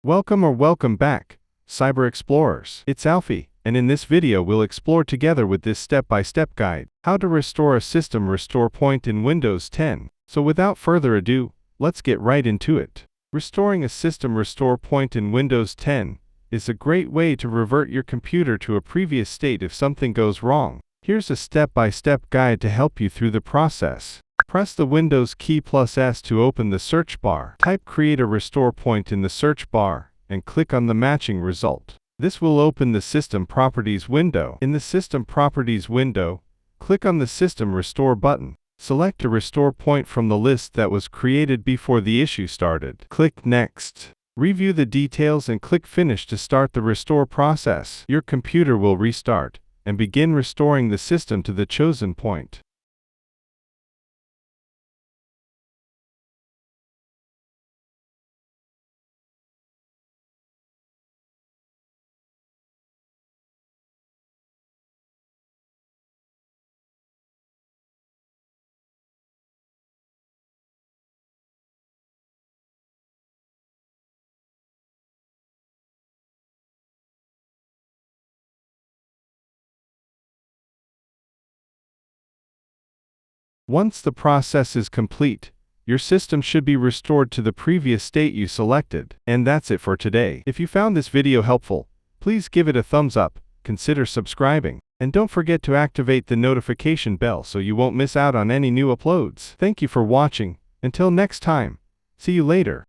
Welcome back, Cyber Explorers. It's Alfie, and in this video we'll explore together with this step-by-step guide, how to restore a system restore point in Windows 10. So without further ado, let's get right into it. Restoring a system restore point in Windows 10 is a great way to revert your computer to a previous state if something goes wrong. Here's a step-by-step guide to help you through the process. Press the Windows key +S to open the search bar. Type Create a Restore Point in the search bar, and click on the matching result. This will open the System Properties window. In the System Properties window, click on the System Restore button. Select a restore point from the list that was created before the issue started. Click Next. Review the details and click Finish to start the restore process. Your computer will restart and begin restoring the system to the chosen point. Once the process is complete, your system should be restored to the previous state you selected. And that's it for today. If you found this video helpful, please give it a thumbs up, consider subscribing, and don't forget to activate the notification bell so you won't miss out on any new uploads. Thank you for watching. Until next time, see you later.